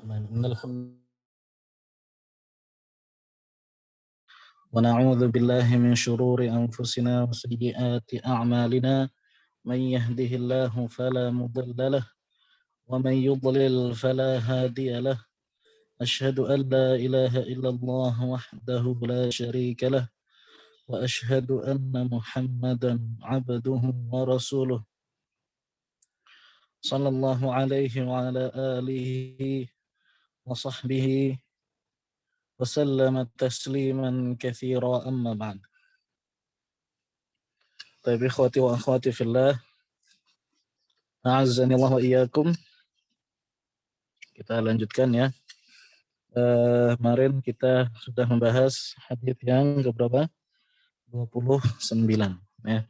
إن الحمد ونعوذ بالله من شرور أنفسنا وسيئات أعمالنا من يهده الله فلا مضل له ومن يضلل فلا هادي له أشهد أن لا إله إلا الله وحده لا شريك له وأشهد أن محمدا عبده ورسوله صلى الله عليه وعلى آله وصحبه وسلم تسليما كثيرا أما بعد. طيب إخوتي وأخواتي في الله, a'azzani Allah wa iyyakum. Kita lanjutkan ya. Kemarin kita sudah membahas hadis yang keberapa? 29 ya.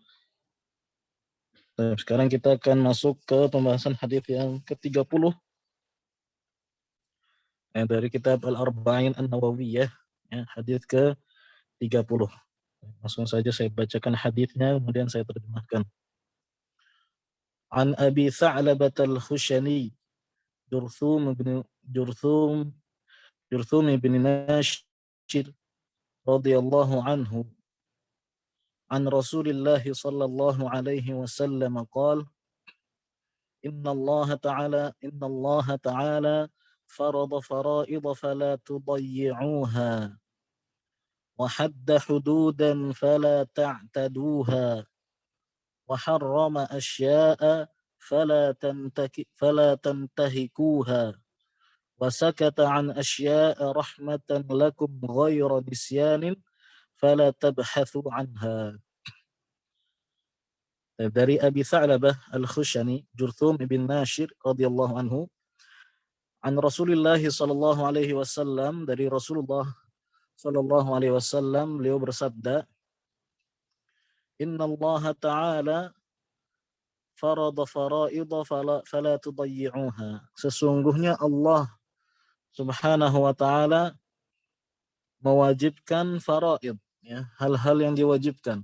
Sekarang kita akan masuk ke pembahasan hadis yang ke-30 dari kitab Al-Arba'in An-Nawawiyah ya, hadis ke-30. Langsung saja saya bacakan hadisnya kemudian saya terjemahkan. An Abi Tha'labah Al-Khushani Jurthum bin Nashir radhiyallahu anhu عن رسول الله صلى الله عليه وسلم قال إن الله تعالى فرض فرائض فلا تضيعوها وحد حدودا فلا تعتدوها وحرم أشياء فلا تنتهكوها وسكت عن أشياء رحمة لكم غير نسيان فلا تبحثوا عنها. Dari Abi Tha'labah Al-Khushani Jurthum bin Nashir radhiyallahu anhu an Rasulillah sallallahu alaihi wasallam, dari Rasulullah sallallahu alaihi wasallam beliau bersabda, Inna Allah ta'ala farada fara'idha fala tudayyi'uha. Sesungguhnya Allah subhanahu wa ta'ala mewajibkan faraid ya, hal-hal yang diwajibkan.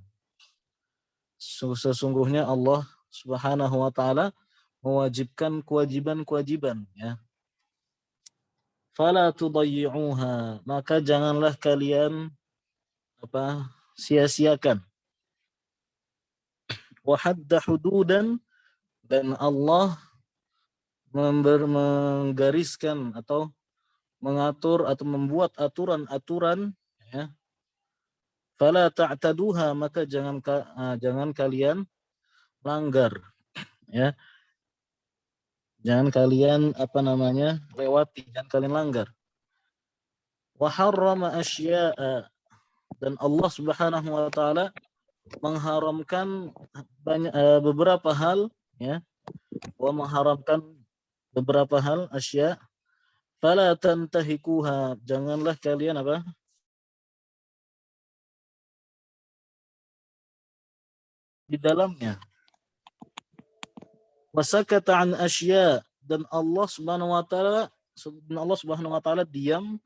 Sesungguhnya Allah subhanahu wa ta'ala mewajibkan kewajiban-kewajiban ya. Fala tudayyi'uha, maka janganlah kalian sia-siakan. Wa hadda hududan, dan Allah menggariskan atau mengatur atau membuat aturan-aturan ya. Fala ta'taduha, maka jangan kalian langgar ya. Jangan kalian lewati, jangan kalian langgar. Wa harrama asya'a, dan Allah Subhanahu wa taala mengharamkan beberapa hal ya. Wa mengharamkan beberapa hal asya', fala tantahikuha, janganlah kalian di dalamnya. Wasakata an asya', dan Allah Subhanahu wa taala diam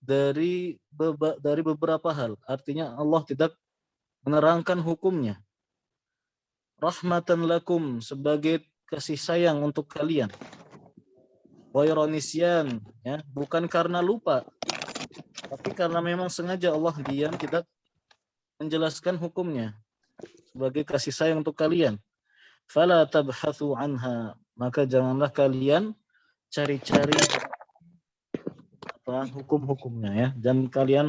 dari beberapa hal. Artinya Allah tidak menerangkan hukumnya. Rahmatan lakum, sebagai kasih sayang untuk kalian. Ghairu nisyan, ya, bukan karena lupa, tapi karena memang sengaja Allah diam, tidak menjelaskan hukumnya sebagai kasih sayang untuk kalian. Fala tabhathu anha, maka janganlah kalian cari-cari hukum-hukumnya ya, dan kalian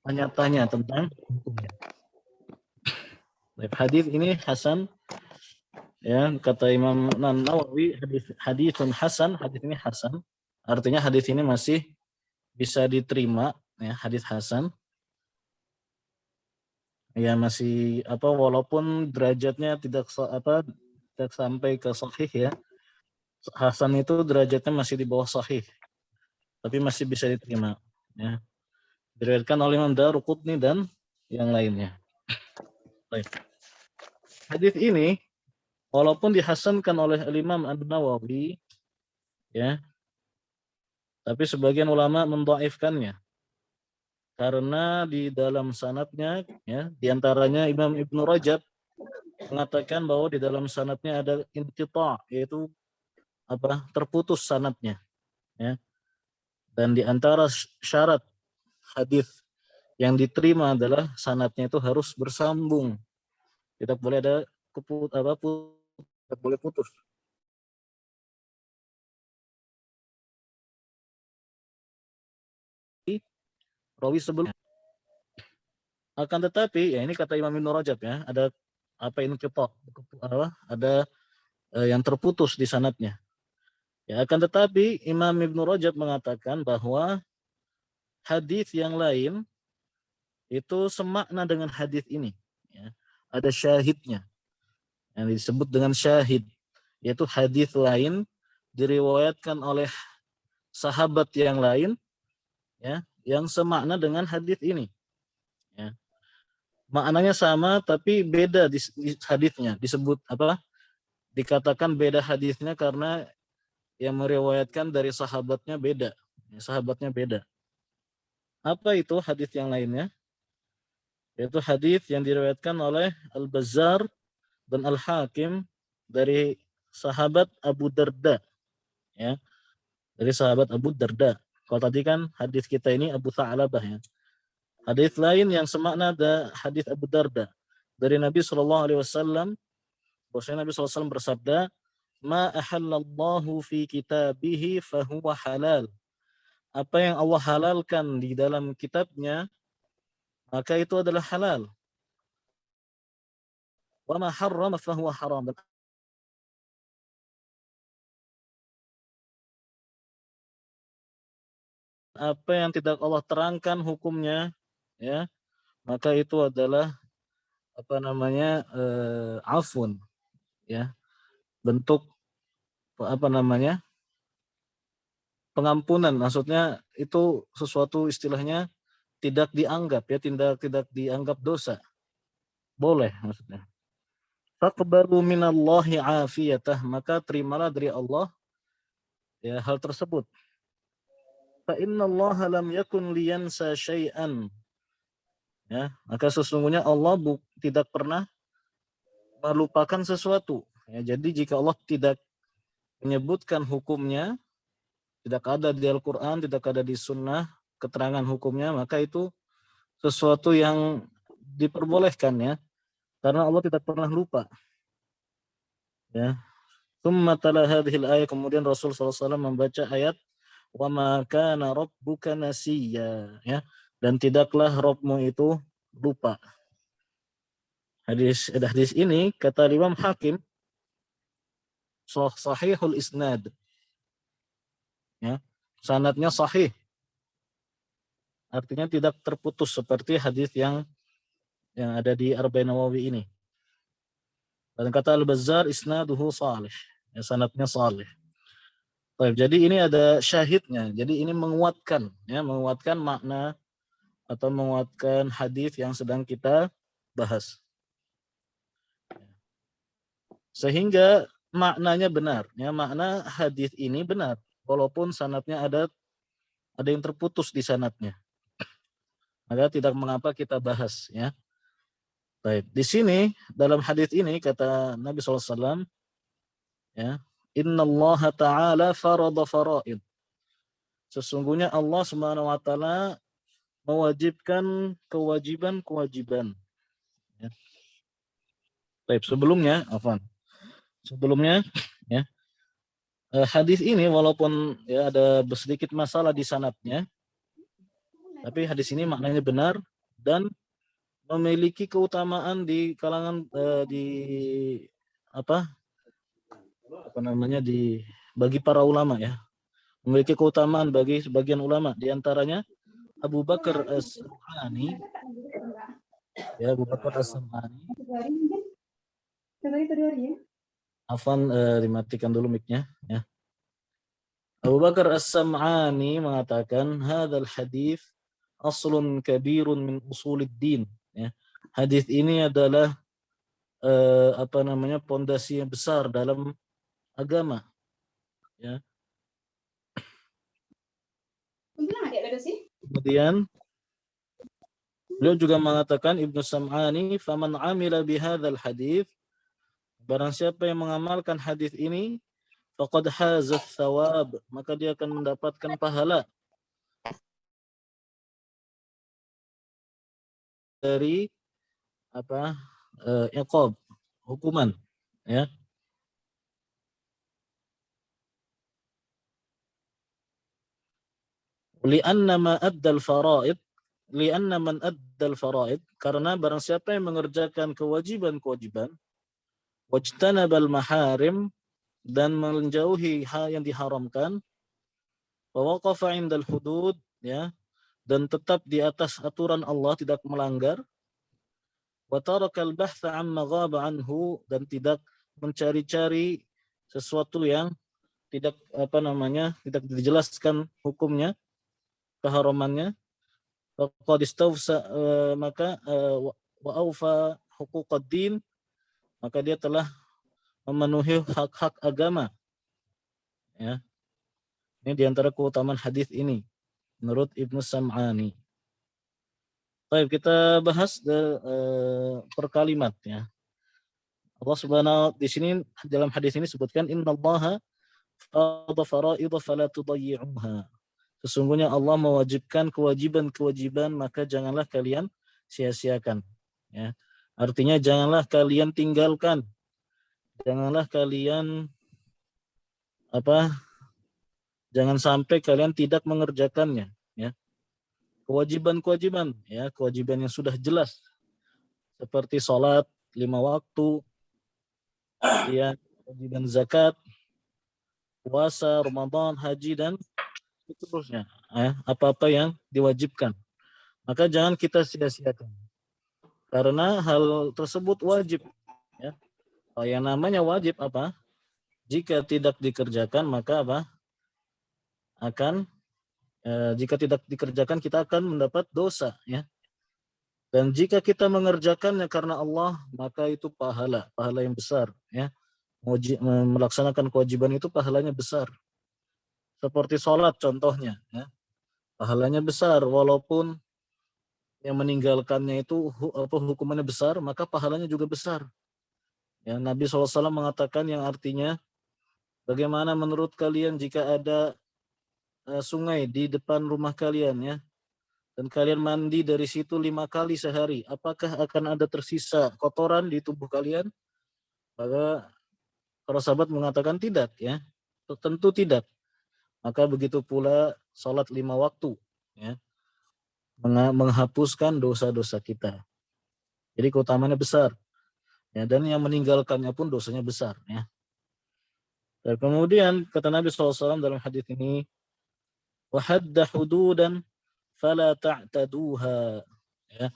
tanya-tanya tentang hukumnya. Hadis ini hasan ya, kata Imam Nawawi, haditsun hasan, hadis ini hasan, artinya hadis ini masih bisa diterima ya, hadis hasan. Ya masih walaupun derajatnya tidak sampai ke sahih ya. Hasan itu derajatnya masih di bawah sahih, tapi masih bisa diterima ya. Diriwayatkan oleh Imam Daruqutni dan yang lainnya. Baik. Hadis ini walaupun dihasankan oleh Imam An-Nawawi ya, tapi sebagian ulama mendhaifkannya karena di dalam sanadnya ya, diantaranya Imam Ibnu Rajab mengatakan bahwa di dalam sanadnya ada inqita', yaitu terputus sanadnya ya. Dan di antara syarat hadis yang diterima adalah sanadnya itu harus bersambung. Tidak boleh ada tidak boleh putus. Rawi sebelumnya. Akan tetapi, ya ini kata Imam Ibnu Rajab ya, ada apa ini ada yang terputus di sanadnya. Ya, akan tetapi Imam Ibnu Rajab mengatakan bahwa hadis yang lain itu semakna dengan hadis ini. Ya. Ada syahidnya yang disebut dengan syahid, yaitu hadis lain diriwayatkan oleh sahabat yang lain, ya, yang semakna dengan hadis ini. Ya. Maknanya sama tapi beda di hadisnya, disebut apa? Dikatakan beda hadisnya karena yang meriwayatkan dari sahabatnya beda. Ya, sahabatnya beda. Apa itu hadis yang lainnya? Yaitu hadis yang diriwayatkan oleh Al-Bazzar dan Al-Hakim dari sahabat Abu Darda. Ya, dari sahabat Abu Darda. Kalau tadi kan hadis kita ini Abu Tha'labah ya. Hadis lain yang semakna ada hadis Abu Darda dari Nabi SAW. Bahwasanya Nabi SAW bersabda, "Ma ahallallahu fi kitabihi fahuwa halal." Apa yang Allah halalkan di dalam kitabnya, maka itu adalah halal. Wa ma harrama fahuwa haram. Apa yang tidak Allah terangkan hukumnya, ya, maka itu adalah apa namanya afun, ya, bentuk apa namanya pengampunan. Maksudnya itu sesuatu istilahnya tidak dianggap ya, tidak dianggap dosa, boleh maksudnya. Faqbalu minallahi afiyatah, maka terimalah dari Allah ya hal tersebut. Fa innallaha lam yakun liyansa syai'an, ya, maka sesungguhnya Allah tidak pernah melupakan sesuatu. Ya, jadi jika Allah tidak menyebutkan hukumnya, tidak ada di Al-Quran, tidak ada di Sunnah keterangan hukumnya, maka itu sesuatu yang diperbolehkan ya, karena Allah tidak pernah lupa. Ya. Tsumma tala hadhil ayat, kemudian Rasul SAW membaca ayat wa ma kana rabbuka nasiya, ya, dan tidaklah Rabbmu itu lupa. Hadis ini kata Imam Hakim sahihul isnad, ya, sanadnya sahih, artinya tidak terputus seperti hadis yang ada di Arba'in Nawawi ini. Dan kata Al-Bazzar isnaduhu salih, ya, sanadnya salih. Baik, jadi ini ada syahidnya. Jadi ini menguatkan ya, menguatkan makna atau menguatkan hadis yang sedang kita bahas. Sehingga maknanya benar, ya, makna hadis ini benar walaupun sanadnya ada yang terputus di sanadnya. Maka tidak mengapa kita bahas ya. Baik, di sini dalam hadis ini kata Nabi SAW, ya, innallaha ta'ala farada faraid. Sesungguhnya Allah Subhanahu wa taala mewajibkan kewajiban-kewajiban. Ya. Baik, sebelumnya ya, hadis ini walaupun ya ada sedikit masalah di sanadnya, tapi hadis ini maknanya benar dan memiliki keutamaan di kalangan di bagi para ulama ya. Memiliki keutamaan bagi sebagian ulama, di antaranya Abu Bakar As-Sam'ani. Ya, Abu Bakar As-Sam'ani. Afan, dimatikan dulu mic-nya ya. Abu Bakar As-Sam'ani mengatakan hadzal hadis aslun kabirun min usulid din, ya. Hadis ini adalah pondasi yang besar dalam agama, ya. Kemudian beliau juga mengatakan, Ibnu Sam'ani, faman amila bihadzal hadis, barang siapa yang mengamalkan hadis ini, faqad hazat thawab, maka dia akan mendapatkan pahala. dari apa iqab, hukuman, ya. Li'anna ma addal faraid, li'anna man addal faraid, karena barang siapa yang mengerjakan kewajiban-kewajiban, wajtanabal maharim, dan menjauhi hal yang diharamkan, wa waqafa 'indal hudud, ya, dan tetap di atas aturan Allah, tidak melanggar, wa tarakal bahtha 'amma ghaba anhu, dan tidak mencari-cari sesuatu yang tidak tidak dijelaskan hukumnya, keharamannya, faqad istawsa, maka wa aufa huquqad din, maka dia telah memenuhi hak-hak agama, ya. Ini diantara keutamaan hadis ini menurut Ibnu Sam'ani. Baik, kita bahas per kalimat, ya. Allah Subhanahu di sini dalam hadis ini sebutkan innallaha farada fara'idha fala tudayyi'uha. Sesungguhnya Allah mewajibkan kewajiban-kewajiban, maka janganlah kalian sia-siakan, ya. Artinya janganlah kalian tinggalkan, janganlah kalian jangan sampai kalian tidak mengerjakannya, ya. Kewajiban-kewajiban, ya, kewajiban yang sudah jelas seperti sholat 5 waktu, ya, kewajiban zakat, puasa, Ramadan, haji, dan seterusnya, ya, apa-apa yang diwajibkan. Maka jangan kita sia-siakan, karena hal tersebut wajib, ya. Yang namanya wajib jika tidak dikerjakan maka jika tidak dikerjakan kita akan mendapat dosa, ya. Dan jika kita mengerjakannya karena Allah, maka itu pahala yang besar, ya. Melaksanakan kewajiban itu pahalanya besar. Seperti sholat contohnya, ya. Pahalanya besar, walaupun yang meninggalkannya itu hukumannya besar, maka pahalanya juga besar. Ya, Nabi SAW mengatakan yang artinya, bagaimana menurut kalian jika ada sungai di depan rumah kalian, ya, dan kalian mandi dari situ 5 kali sehari, apakah akan ada tersisa kotoran di tubuh kalian? Maka para sahabat mengatakan tidak, ya, tentu tidak. Maka begitu pula salat 5 waktu, ya, menghapuskan dosa-dosa kita. Jadi keutamaannya besar, ya, dan yang meninggalkannya pun dosanya besar, ya. Dan kemudian kata Nabi SAW dalam hadis ini, wa hadda hududan fala ta'taduha, ya.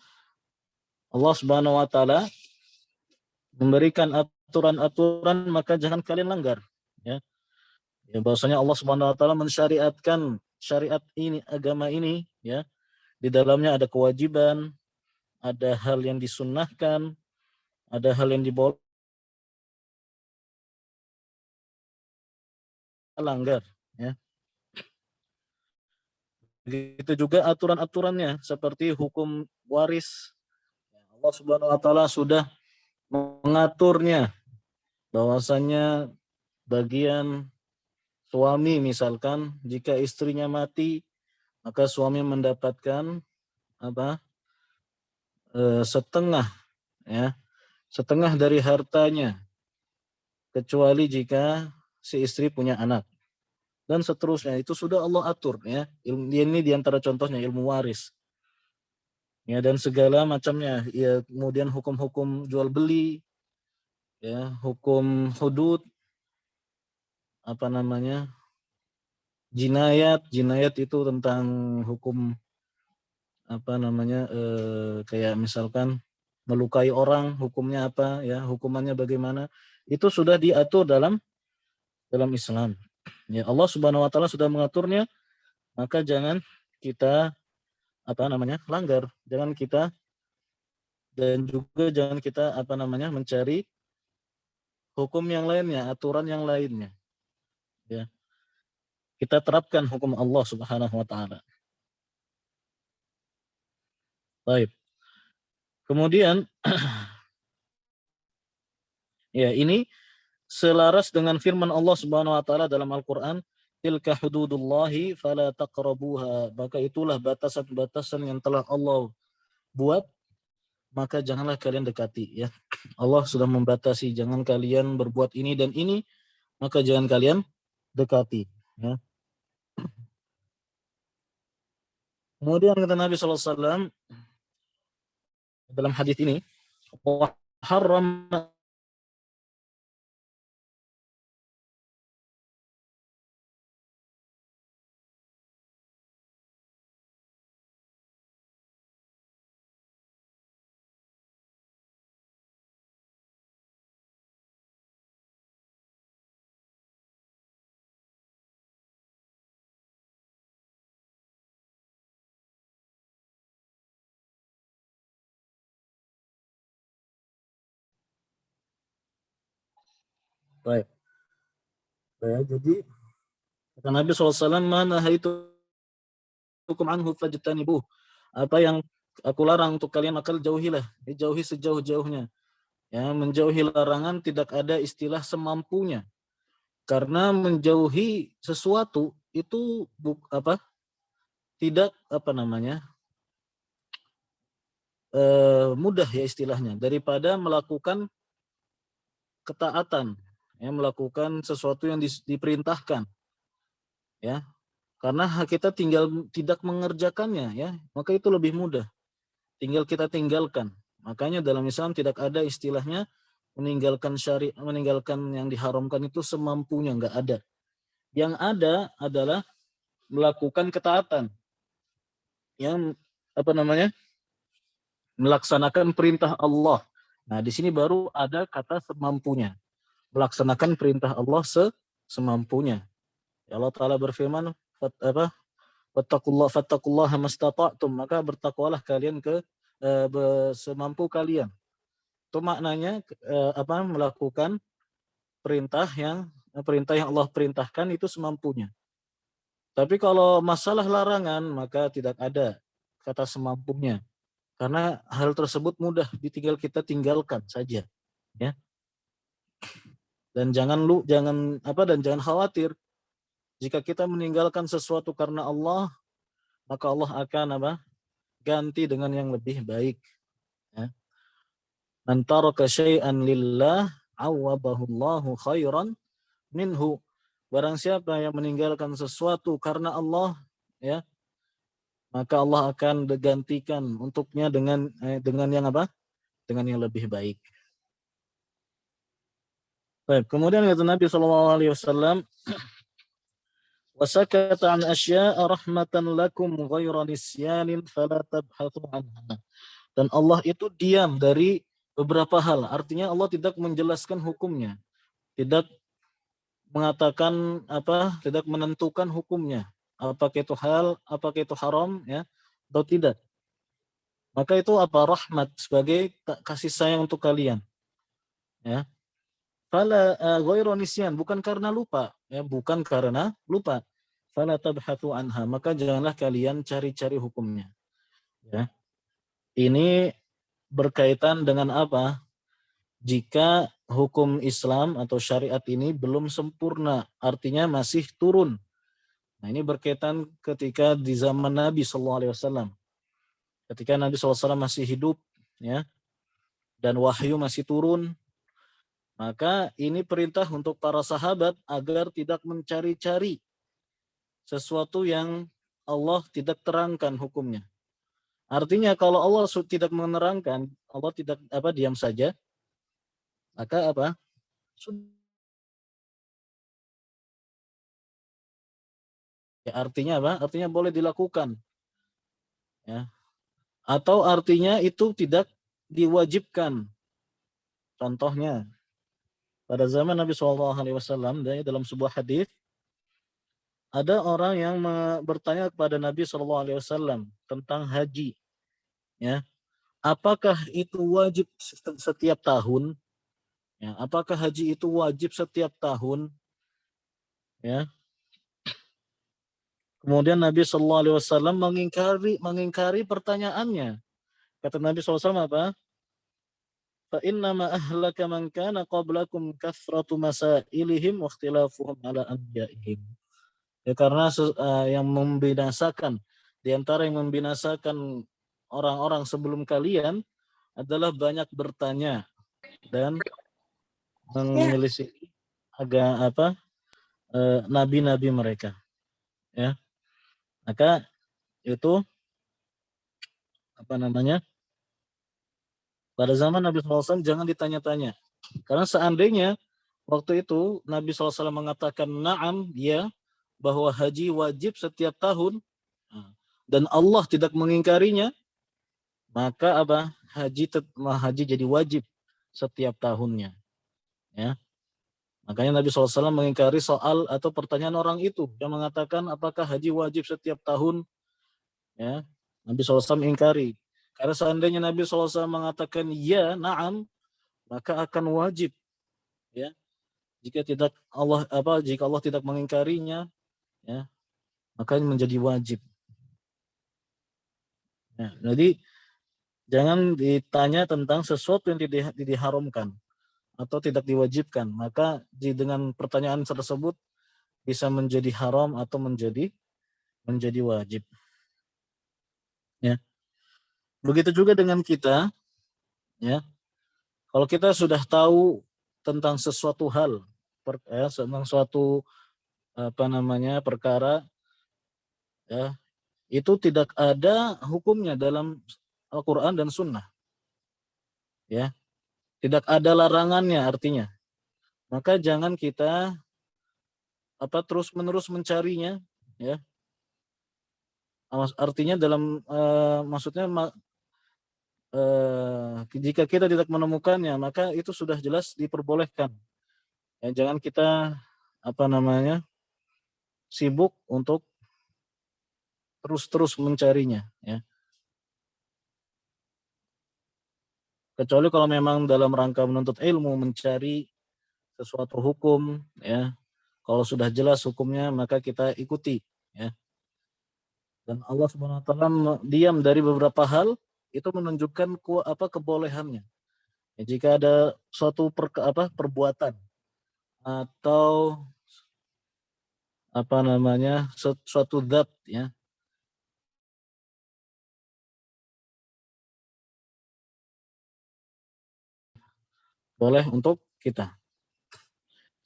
Allah Subhanahu wa taala memberikan aturan-aturan, maka jangan kalian langgar, ya. Ya, bahwasanya Allah Subhanahu wa taala mensyariatkan syariat ini, agama ini, ya. Di dalamnya ada kewajiban, ada hal yang disunnahkan, ada hal yang diboleh langgar, ya. Begitu juga aturan-aturannya seperti hukum waris. Allah Subhanahu wa taala sudah mengaturnya, bahwasanya bagian suami misalkan jika istrinya mati, maka suami mendapatkan setengah, ya, setengah dari hartanya, kecuali jika si istri punya anak, dan seterusnya. Itu sudah Allah atur, ya. Ini diantara contohnya ilmu waris, ya, dan segala macamnya, ya. Kemudian hukum-hukum jual beli, ya, hukum hudud, jinayat itu tentang hukum kayak misalkan melukai orang, hukumnya apa, ya, hukumannya bagaimana, itu sudah diatur dalam Islam. Ya, Allah Subhanahu wa taala sudah mengaturnya, maka jangan kita langgar, jangan kita, dan juga jangan kita mencari hukum yang lainnya, aturan yang lainnya, ya. Kita terapkan hukum Allah Subhanahu wa taala. Baik. Kemudian ya, ini selaras dengan firman Allah Subhanahu wa taala dalam Al-Qur'an, tilka hududullahi fala taqrabuha, maka itulah batasan-batasan yang telah Allah buat, maka janganlah kalian dekati ya. Allah sudah membatasi, jangan kalian berbuat ini dan ini, maka jangan kalian dekati ya. Kemudian kata Nabi SAW dalam hadis ini, wa haram baik. Ya, jadi kata Nabi SAW, mana itu hukum anhu fajtanibuh. Apa yang aku larang untuk kalian akan jauhilah, dijauhi sejauh-jauhnya. Ya, menjauhi larangan tidak ada istilah semampunya. Karena menjauhi sesuatu itu tidak mudah ya istilahnya daripada melakukan ketaatan, ya, melakukan sesuatu yang diperintahkan, ya. Karena kita tinggal tidak mengerjakannya, ya, maka itu lebih mudah. Tinggal kita tinggalkan. Makanya dalam Islam tidak ada istilahnya meninggalkan yang diharamkan itu semampunya, nggak ada. Yang ada adalah melakukan ketaatan, yang melaksanakan perintah Allah. Nah, di sini baru ada kata semampunya. Melaksanakan perintah Allah semampunya. Ya, Allah Ta'ala berfirman, fattaqullaha mastata'tum, maka bertakwalah kalian semampu kalian. Itu maknanya melakukan perintah yang Allah perintahkan itu semampunya. Tapi kalau masalah larangan maka tidak ada kata semampunya. Karena hal tersebut mudah kita tinggalkan saja, ya. Dan jangan khawatir jika kita meninggalkan sesuatu karena Allah, maka Allah akan ganti dengan yang lebih baik, ya. Man taraka syai'an lillah awwabahullahu khairan minhu. Barang siapa yang meninggalkan sesuatu karena Allah, ya, maka Allah akan gantikan untuknya dengan yang dengan yang lebih baik. Baik, kemudian kata Nabi SAW, wasakata an asya'a rahmatan lakum ghayra nisyanin fala tabhathu anha. Dan Allah itu diam dari beberapa hal. Artinya Allah tidak menjelaskan hukumnya, tidak mengatakan tidak menentukan hukumnya. Apakah itu apakah itu haram, ya, atau tidak. Maka itu rahmat, sebagai kasih sayang untuk kalian, ya. Fala ghairu nisyan, bukan karena lupa, ya, bukan karena lupa. Fala tabhathu anha, maka janganlah kalian cari-cari hukumnya, ya. Ini berkaitan dengan apa? Jika hukum Islam atau syariat ini belum sempurna, artinya masih turun. Nah, ini berkaitan ketika di zaman Nabi SAW. Ketika Nabi SAW masih hidup, ya, dan wahyu masih turun, maka ini perintah untuk para sahabat agar tidak mencari-cari sesuatu yang Allah tidak terangkan hukumnya. Artinya kalau Allah tidak menerangkan, Allah tidak diam saja, maka ya, artinya Artinya boleh dilakukan, ya. Atau artinya itu tidak diwajibkan. Contohnya, pada zaman Nabi SAW, dalam sebuah hadis, ada orang yang bertanya kepada Nabi SAW tentang haji, ya. Apakah itu wajib setiap tahun? Ya, apakah haji itu wajib setiap tahun? Ya. Kemudian Nabi SAW mengingkari pertanyaannya. Kata Nabi SAW apa? Fa innama ahlaka man kana qablakum kathratu masailihim wa ikhtilafuhum ala anbiya'ihim. Ya, karena yang membinasakan, di antara yang membinasakan orang-orang sebelum kalian adalah banyak bertanya dan menyelisih nabi-nabi mereka, ya. Maka itu pada zaman Nabi SAW jangan ditanya-tanya, karena seandainya waktu itu Nabi SAW mengatakan na'am, ya, bahwa haji wajib setiap tahun, dan Allah tidak mengingkarinya, maka haji jadi wajib setiap tahunnya, ya. Makanya Nabi SAW mengingkari soal atau pertanyaan orang itu yang mengatakan apakah haji wajib setiap tahun, ya. Nabi SAW mengingkari, karena seandainya Nabi SAW mengatakan ya, na'am, maka akan wajib, ya. Jika Allah tidak mengingkarinya, ya, maka menjadi wajib. Ya, jadi jangan ditanya tentang sesuatu yang tidak diharamkan atau tidak diwajibkan, maka dengan pertanyaan tersebut bisa menjadi haram atau menjadi wajib. Ya. Begitu juga dengan kita, ya. Kalau kita sudah tahu tentang sesuatu hal, tentang suatu perkara, ya, itu tidak ada hukumnya dalam Al-Quran dan Sunnah, ya. Tidak ada larangannya artinya. Maka jangan kita terus-menerus mencarinya, ya. Artinya maksudnya jika kita tidak menemukannya, maka itu sudah jelas diperbolehkan. Ya, jangan kita sibuk untuk terus-terus mencarinya, ya. Kecuali kalau memang dalam rangka menuntut ilmu, mencari sesuatu hukum, ya. Kalau sudah jelas hukumnya, maka kita ikuti, ya. Dan Allah Subhanahu wa taala diam dari beberapa hal, itu menunjukkan kebolehannya. Ya, jika ada suatu perbuatan atau suatu zat, ya, boleh untuk kita.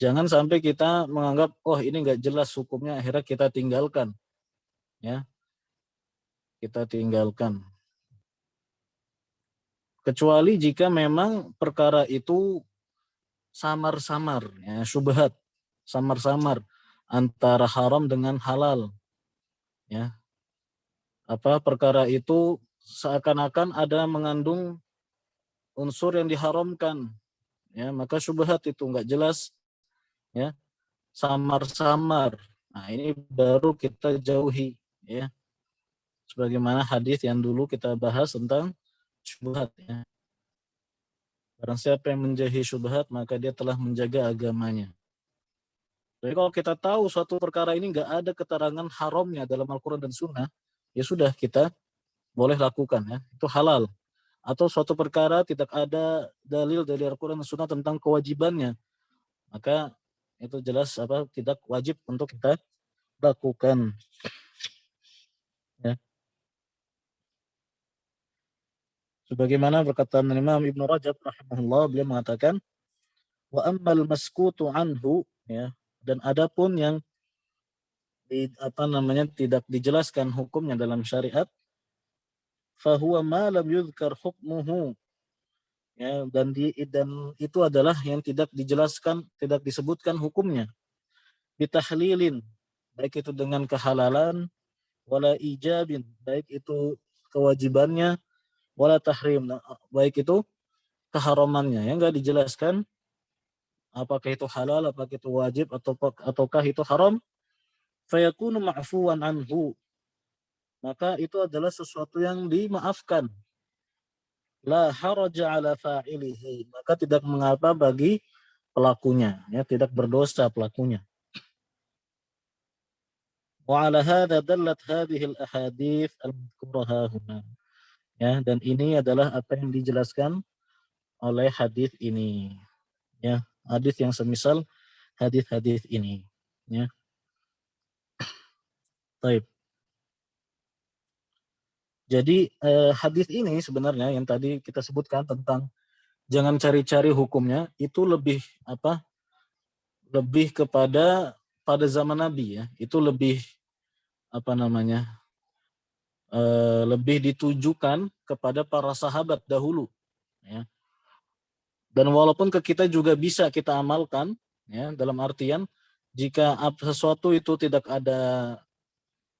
Jangan sampai kita menganggap ini nggak jelas hukumnya, akhirnya kita tinggalkan, ya, kita tinggalkan. Kecuali jika memang perkara itu samar-samar, ya, syubhat, samar-samar antara haram dengan halal, ya. Perkara itu seakan-akan ada mengandung unsur yang diharamkan, ya, maka syubhat itu nggak jelas, ya, samar-samar. Nah, ini baru kita jauhi, ya. Sebagaimana hadis yang dulu kita bahas tentang syubhat, ya. Barang siapa yang menjauhi syubhat, maka dia telah menjaga agamanya. Jadi kalau kita tahu suatu perkara ini nggak ada keterangan haramnya dalam Al-Quran dan Sunnah, ya sudah, kita boleh lakukan, ya. Itu halal. Atau suatu perkara tidak ada dalil dari Al-Quran dan Sunnah tentang kewajibannya, maka itu jelas tidak wajib untuk kita lakukan, ya. Sebagaimana perkataan Imam Ibnu Rajab rahimahullah, beliau mengatakan, wa ammal maskutu anhu, ya, dan adapun yang tidak dijelaskan hukumnya dalam syariat, fahuwa ma lam yuzkar hukmuhu, ya, dan itu adalah yang tidak dijelaskan, tidak disebutkan hukumnya, bitahlilin, baik itu dengan kehalalan, wala ijabin, baik itu kewajibannya, wala tahrim, baik itu keharamannya, yang enggak dijelaskan apakah itu halal, apakah itu wajib, ataukah itu haram, fayakunu ma'fuwan anhu, maka itu adalah sesuatu yang dimaafkan. La haraja ala fa'ilihi, maka tidak mengapa bagi pelakunya, ya, tidak berdosa pelakunya. Wa ala hadza dallat hadhihi al-ahadits al-madhkurah huna, ya, dan ini adalah apa yang dijelaskan oleh hadis ini, ya, hadis yang semisal hadis-hadis ini, ya. Baik. Jadi hadis ini sebenarnya yang tadi kita sebutkan tentang jangan cari-cari hukumnya itu lebih kepada pada zaman Nabi ya. Itu lebih lebih ditujukan kepada para sahabat dahulu ya. Dan walaupun ke kita juga bisa kita amalkan ya, dalam artian jika sesuatu itu tidak ada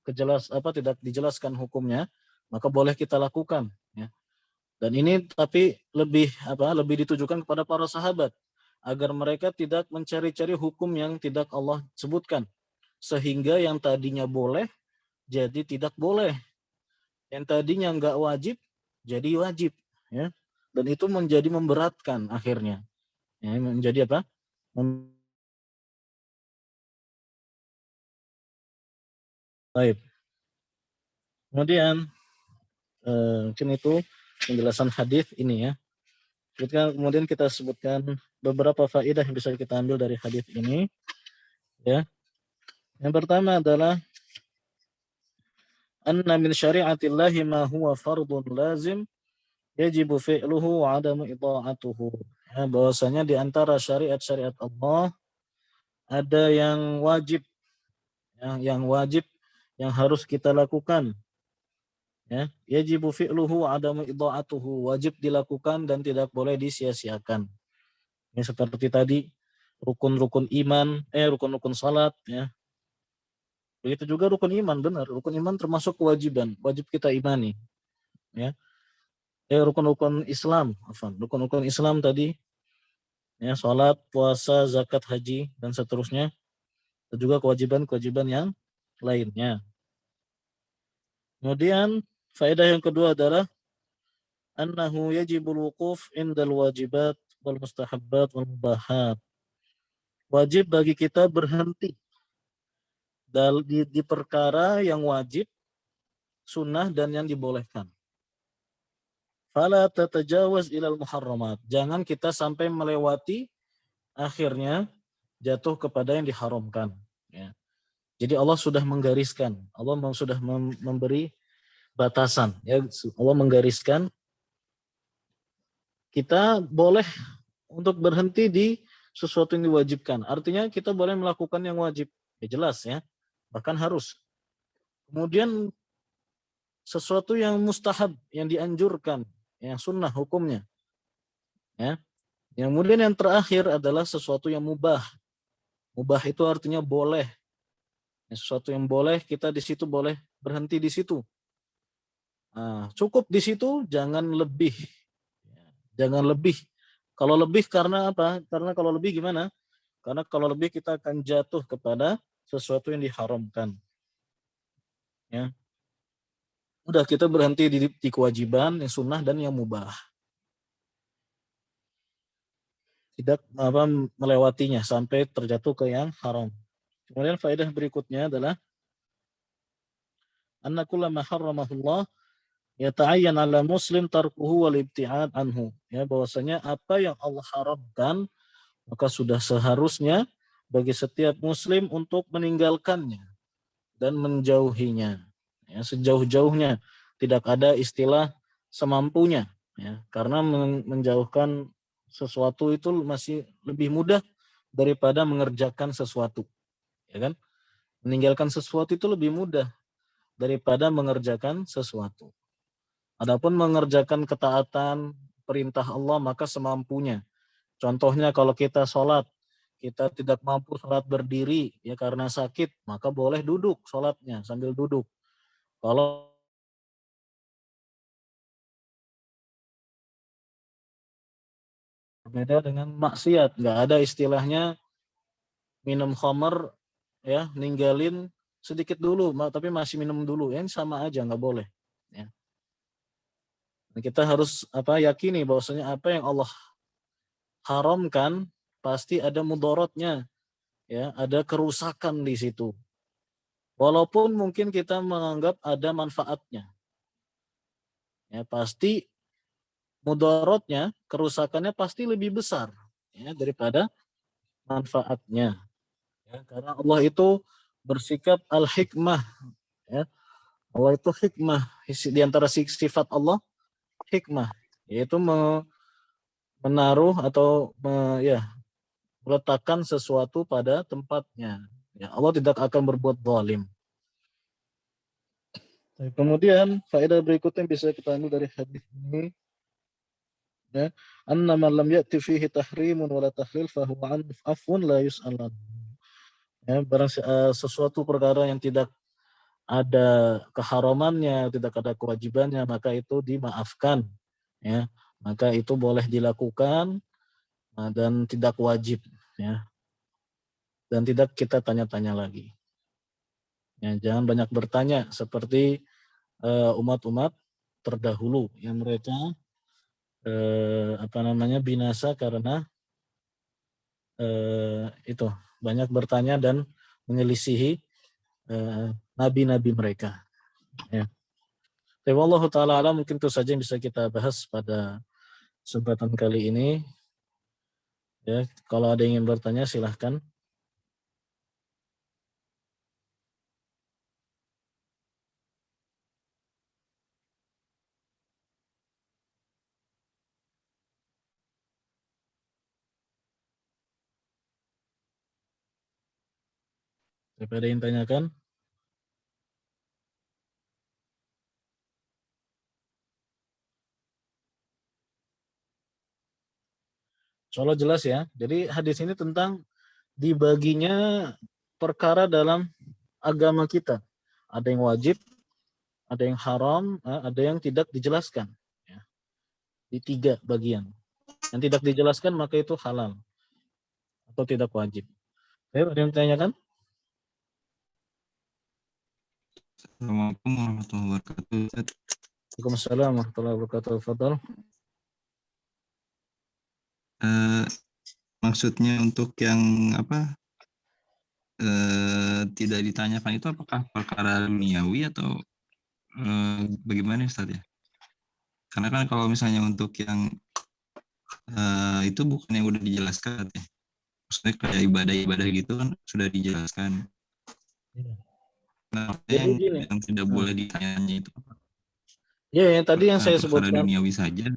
tidak dijelaskan hukumnya, maka boleh kita lakukan ya. Dan ini tapi lebih ditujukan kepada para sahabat agar mereka tidak mencari-cari hukum yang tidak Allah sebutkan, sehingga yang tadinya boleh jadi tidak boleh, yang tadinya nggak wajib jadi wajib ya. Dan itu menjadi memberatkan akhirnya ya, menjadi apa? Baik. Kemudian mungkin itu penjelasan hadis ini ya. Kemudian kita sebutkan beberapa faedah yang bisa kita ambil dari hadis ini ya. Yang pertama adalah anna min syari'atillahi ma huwa fardun lazim yajibu fi'luhu wa adamu ita'atuhu. Ya, bahwasanya di antara syariat-syariat Allah ada yang wajib ya, yang harus kita lakukan ya. Yajibu fi'luhu wa adamu ita'atuhu, wajib dilakukan dan tidak boleh disia-siakan. Ini seperti tadi rukun-rukun iman, rukun-rukun salat ya. Begitu juga rukun iman, benar. Rukun iman termasuk kewajiban, wajib kita imani ya. Rukun-rukun Islam, rukun-rukun Islam tadi ya, salat, puasa, zakat, haji dan seterusnya. Dan juga kewajiban-kewajiban yang lainnya. Kemudian faedah yang kedua adalah annahu yajibul wuquf indal wajibat wal mustahabbat wal mubahat. Wajib bagi kita berhenti di perkara yang wajib, sunnah dan yang dibolehkan. Fala tatajawaz ilal muharramat. Jangan kita sampai melewati akhirnya jatuh kepada yang diharamkan. Ya. Jadi Allah sudah menggariskan, Allah sudah memberi batasan. Ya, Allah menggariskan kita boleh untuk berhenti di sesuatu yang diwajibkan. Artinya kita boleh melakukan yang wajib. Ya jelas ya, bahkan harus. Kemudian sesuatu yang mustahab, yang dianjurkan, yang sunnah hukumnya. Ya. Yang kemudian yang terakhir adalah sesuatu yang mubah. Mubah itu artinya boleh. Sesuatu yang boleh, kita di situ boleh berhenti di situ. Nah, cukup di situ, jangan lebih. Jangan lebih. Kalau lebih karena apa? Karena kalau lebih gimana? Karena kalau lebih kita akan jatuh kepada sesuatu yang diharamkan. Ya. Udah kita berhenti di kewajiban, yang sunnah dan yang mubah. Tidak melewatinya sampai terjatuh ke yang haram. Kemudian faedah berikutnya adalah anna kulla ma harramahullah yata'ayyan 'ala muslim tarkuhu wal ibti'ad anhu. Ya, bahwasanya apa yang Allah haramkan maka sudah seharusnya bagi setiap muslim untuk meninggalkannya dan menjauhinya. Ya, sejauh-jauhnya, tidak ada istilah semampunya ya, karena menjauhkan sesuatu itu masih lebih mudah daripada mengerjakan sesuatu. Ya kan? Meninggalkan sesuatu itu lebih mudah daripada mengerjakan sesuatu. Adapun mengerjakan ketaatan perintah Allah maka semampunya. Contohnya kalau kita sholat, kita tidak mampu sholat berdiri ya karena sakit, maka boleh duduk sholatnya sambil duduk. Kalau berbeda dengan maksiat, nggak ada istilahnya minum khamar ya, ninggalin sedikit dulu, tapi masih minum dulu, ya sama aja nggak boleh. Ya. Kita harus yakini bahwasanya apa yang Allah haramkan pasti ada mudorotnya, ya, ada kerusakan di situ. Walaupun mungkin kita menganggap ada manfaatnya, ya pasti mudorotnya, kerusakannya pasti lebih besar ya daripada manfaatnya. Ya, karena Allah itu bersikap al-hikmah, ya, Allah itu hikmah. Di antara sifat Allah hikmah, yaitu menaruh atau meletakkan sesuatu pada tempatnya. Ya, Allah tidak akan berbuat zalim. Kemudian faedah berikutnya bisa kita ambil dari hadis ini, ya, anna man lam ya'ti fihi tahrimun wala tahlil fahuwa afun la yus'alan. Ya, sesuatu perkara yang tidak ada keharamannya, tidak ada kewajibannya, maka itu dimaafkan, ya. Maka itu boleh dilakukan dan tidak wajib, ya. Dan tidak kita tanya-tanya lagi. Ya, jangan banyak bertanya seperti umat-umat terdahulu yang mereka binasa karena itu banyak bertanya dan menyelisihi nabi-nabi mereka. Ya. Tapi Allah Ta'ala alam, mungkin itu saja yang bisa kita bahas pada kesempatan kali ini. Ya, kalau ada yang ingin bertanya silahkan. Siapa ada yang tanyakan? Insyaallah jelas ya. Jadi hadis ini tentang dibaginya perkara dalam agama kita. Ada yang wajib, ada yang haram, ada yang tidak dijelaskan. Ya. Di 3 bagian. Yang tidak dijelaskan maka itu halal atau tidak wajib. Ayo, ada yang tanyakan? Assalamualaikum warahmatullahi wabarakatuh. Waalaikumsalam warahmatullahi wabarakatuh. Fadal. Maksudnya untuk yang tidak ditanyakan itu apakah perkara duniawi atau bagaimana Ustaz ya? Karena kan kalau misalnya untuk yang itu bukan yang udah dijelaskan ya. Maksudnya kayak ibadah-ibadah gitu kan sudah dijelaskan. Nah, yang tidak boleh ditanya itu apa? Ya, yang tadi yang saya Perkara sebutkan. duniawi saja.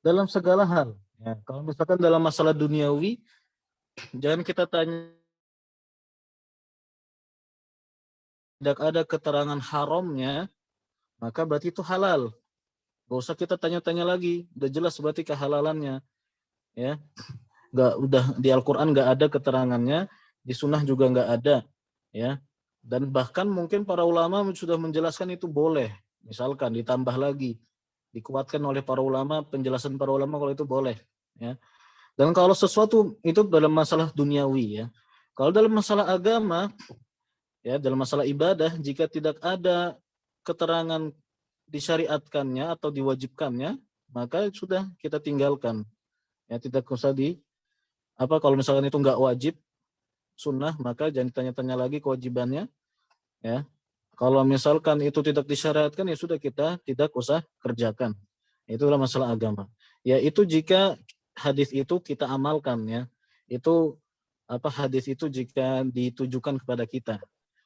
Dalam segala hal. Ya, kalau misalkan dalam masalah duniawi, jangan kita tanya, tidak ada keterangan haramnya, maka berarti itu halal. Gak usah kita tanya-tanya lagi, udah jelas berarti kehalalannya. Ya, udah di Al-Quran nggak ada keterangannya, di Sunnah juga nggak ada. Ya, dan bahkan mungkin para ulama sudah menjelaskan itu boleh. Misalkan ditambah lagi, dikuatkan oleh para ulama, penjelasan para ulama kalau itu boleh. Ya. Dan kalau sesuatu itu dalam masalah duniawi, ya. Kalau dalam masalah agama, ya, dalam masalah ibadah, jika tidak ada keterangan disyariatkannya atau diwajibkannya, maka sudah kita tinggalkan. Ya, tidak usah kalau misalkan itu nggak wajib, sunnah, maka jangan tanya-tanya lagi kewajibannya. Ya, kalau misalkan itu tidak disyariatkan, ya sudah kita tidak usah kerjakan. Itulah masalah agama. Ya, itu jika hadis itu kita amalkan, ya. Itu hadis itu jika ditujukan kepada kita.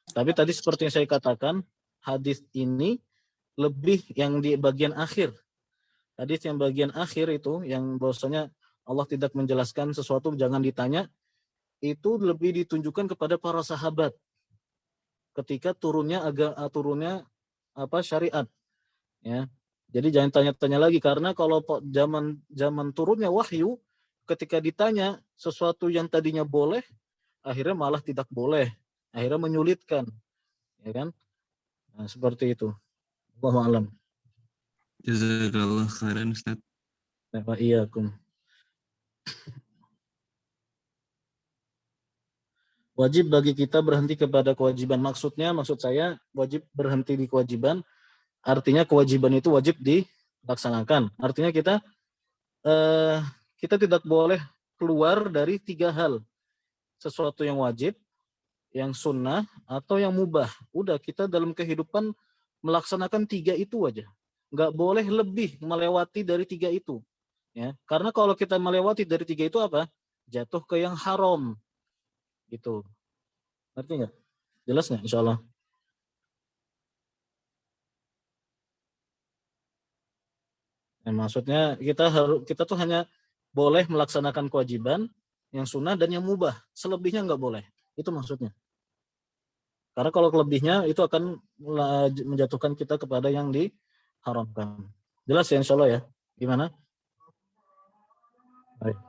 Tapi tadi seperti yang saya katakan, hadis ini lebih yang di bagian akhir. Hadis yang bagian akhir itu yang bahwasanya Allah tidak menjelaskan sesuatu jangan ditanya, itu lebih ditunjukkan kepada para sahabat ketika turunnya syariat, ya. Jadi jangan tanya-tanya lagi, karena kalau zaman turunnya wahyu, ketika ditanya sesuatu yang tadinya boleh, akhirnya malah tidak boleh, akhirnya menyulitkan, ya kan? Nah, seperti itu. Wallahu a'lam. Jazakallah khairan Ustaz. Wa iyyakum. Wajib bagi kita berhenti kepada kewajiban. Maksud saya wajib berhenti di kewajiban, artinya kewajiban itu wajib dilaksanakan. Artinya kita tidak boleh keluar dari 3 hal. Sesuatu yang wajib, yang sunnah, atau yang mubah. Udah, kita dalam kehidupan melaksanakan 3 itu aja. Nggak boleh lebih melewati dari 3 itu. Ya, karena kalau kita melewati dari 3 itu apa? Jatuh ke yang haram. Gitu. Ngerti nggak? Jelas nggak? Insya Allah. Nah, maksudnya kita tuh hanya boleh melaksanakan kewajiban yang sunnah dan yang mubah. Selebihnya nggak boleh. Itu maksudnya. Karena kalau kelebihnya itu akan menjatuhkan kita kepada yang diharamkan. Jelas ya insya Allah ya? Gimana? Baik.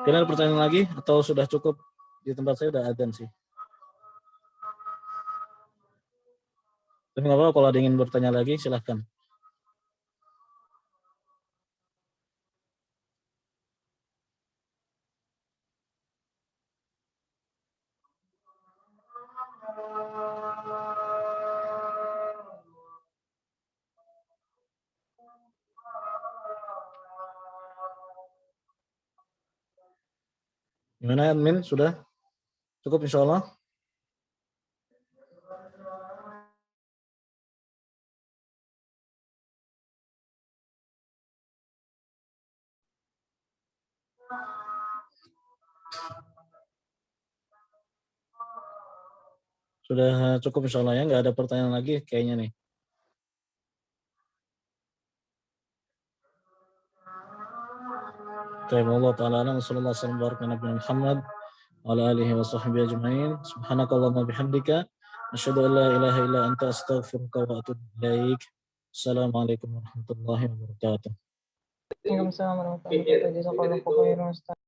Kalian ada pertanyaan lagi atau sudah cukup? Di tempat saya udah adzan sih. Tapi nggak apa-apa kalau ada yang ingin bertanya lagi silahkan. Gimana admin? Sudah cukup insya Allah? Sudah cukup insya Allah ya? Nggak ada pertanyaan lagi kayaknya nih. Allah Ta'ala alam sallallahu alaihi wasallam Nabi Muhammad wa ala alihi wa sahbihi ajma'in. Subhanakallahumma bihamdika asyhadu an la ilaha illa anta astaghfiruka wa atubu ilaik. Assalamualaikum warahmatullahi wabarakatuh. Waalaikumsalam warahmatullahi wabarakatuh. Jazakallahu khairan Ustaz.